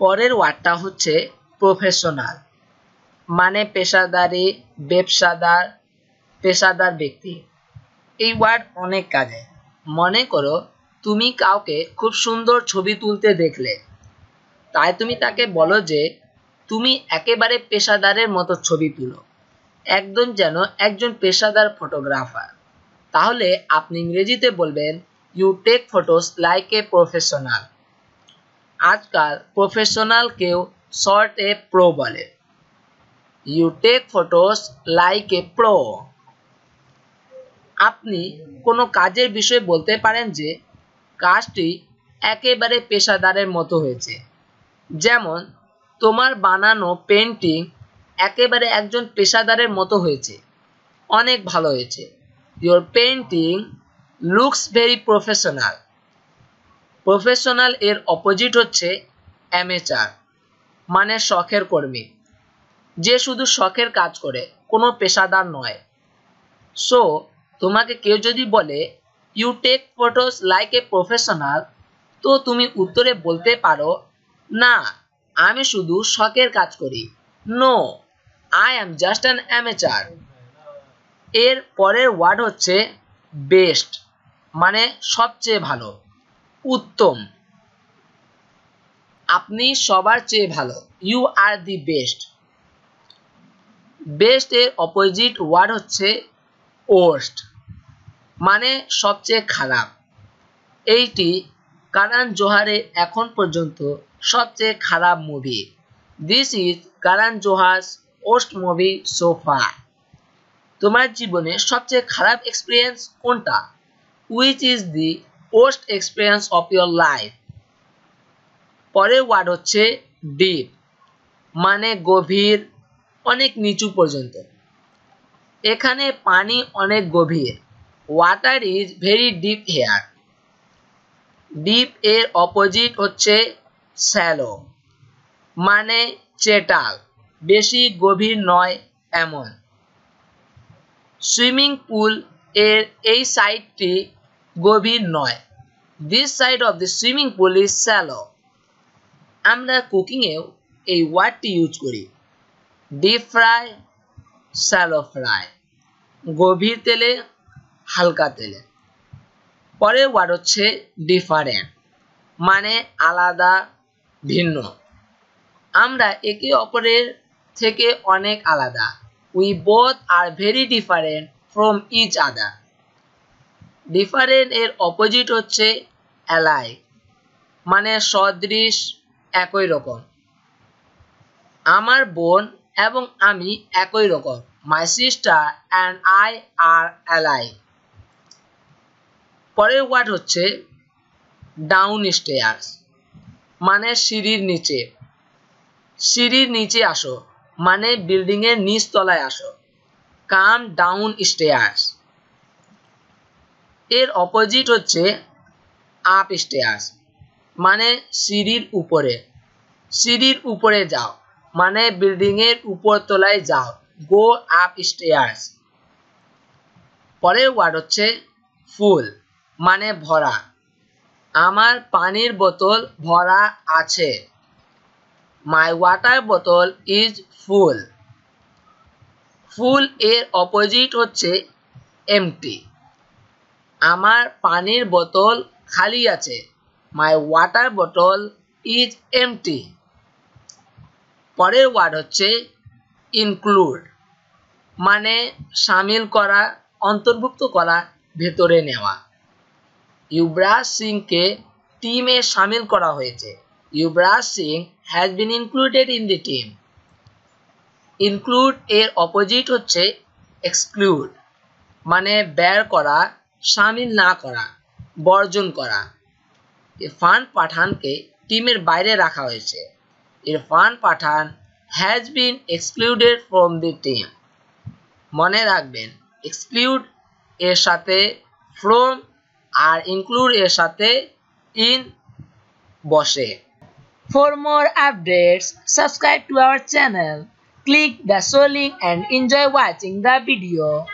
পরের ওয়ার্ডটা হচ্ছে প্রফেশনাল, মানে পেশাদারি, পেশাদার ব্যক্তি। এই ওয়ার্ড অনেক কাজে। মনে করো তুমি কাউকে খুব সুন্দর ছবি তুলতে দেখলে, তাই তুমি তাকে বলো যে তুমি একেবারে পেশাদারের মতো ছবি তুলো, একদম যেন একজন পেশাদার ফটোগ্রাফার। তাহলে আপনি ইংরেজিতে বলবেন you take photos like a professional. আজকাল প্রফেশনালকেও শর্ট এ প্রো বলে। You take photos like a pro. আপনি কোনো কাজের বিষয়ে বলতে পারেন যে কাজটি একেবারে পেশাদারের মতো হয়েছে। যেমন তোমার বানানো পেন্টিং একেবারে একজন পেশাদারের মতো হয়েছে, অনেক ভালো হয়েছে। Your painting looks very professional. Professional এর অপোজিট হচ্ছে অ্যামেচার, মানে শখের কর্মী, যে শুধু শখের কাজ করে, কোনো পেশাদার নয়। সো তোমাকে কেউ যদি বলে you take photos like a professional, তো তুমি উত্তরে বলতে পারো, না, আমি শুধু শখের কাজ করি। No, I am just an amateur. এর পরের ওয়ার্ড হচ্ছে বেস্ট, মানে সবচেয়ে ভালো, উত্তম। আপনি সবার চেয়ে ভালো, you are the best. Best এর অপোজিট ওয়ার্ড হচ্ছে ওর্স্ট, মানে সবচেয়ে খারাপ। এইটি করণ জোহরের এখন পর্যন্ত সবচেয়ে খারাপ movie. This is Karan Johar's worst movie so far. তোমার জীবনে সবচেয়ে খারাপ এক্সপিরিয়েন্স কোনটা? Which is the worst experience of your life? পরের ওয়ার্ড হচ্ছে ডিপ, মানে গভীর, অনেক নিচু পর্যন্ত। এখানে পানি অনেক গভীর। Water is very deep here. Deep এর অপোজিট হচ্ছে শ্যালো, মানে চেটাল, বেশি গভীর নয় এমন। সুইমিং পুল এর এই সাইডটি গভীর নয়। This side of the swimming pool is shallow. আমরা কুকিংয়েও এই ওয়ার্ডটি ইউজ করি। ডিপ ফ্রাই, শ্যালো ফ্রাই, গভীর তেলে, হালকা তেলে। পরের ওয়ার্ড হচ্ছে ডিফারেন্ট, মানে আলাদা, ভিন্ন। আমরা একে অপরের থেকে অনেক আলাদা। We both are very different from each other. Different এর অপোজিট হচ্ছে অ্যালাইক, মানে সদৃশ, একই রকম। আমার বোন এবং আমি একই রকম। My sister and I are alike. পরের ওয়ার্ড হচ্ছে ডাউন স্টেয়ার্স, মানে সিঁড়ির নিচে। সিঁড়ির নিচে আসো, মানে বিল্ডিং এর নিচ তলায় আসো। কাম ডাউন স্টেয়ার্স। এর অপোজিট হচ্ছে আপ স্টেয়ার্স, মানে সিঁড়ির উপরে। সিঁড়ির উপরে যাও, মানে বিল্ডিং এর উপর তলায় যাও। Go up stairs. পরের ওয়ার্ড হচ্ছে ফুল, মানে ভরা। আমার পানির বোতল ভরা আছে। মাই ওয়াটার বোতল ইজ ফুল। ফুল এর অপোজিট হচ্ছে এমটি। আমার পানির বোতল খালি আছে। মাই ওয়াটার বোতল ইজ এমটি। পরের ওয়ার্ড হচ্ছে ইনক্লুড, মানে শামিল করা, অন্তর্ভুক্ত করা, ভেতরে নেওয়া। ইউবরাজ সিংকে টিমে শামিল করা হয়েছে। Yuvraj Singh has been included in the team. Include এর অপোজিট হচ্ছে এক্সক্লুড, মানে বের করা, শামিল না করা, বর্জন করা। ইরফান পাঠানকে টিমের বাইরে রাখা হয়েছে। Irfan Pathan has been excluded from the team. মনে রাখবেন, এক্সক্লুড এর সাথে ফ্রম আর ইনক্লুড এর সাথে ইন বসে। For more updates, subscribe to our channel, click the show link and enjoy watching the video.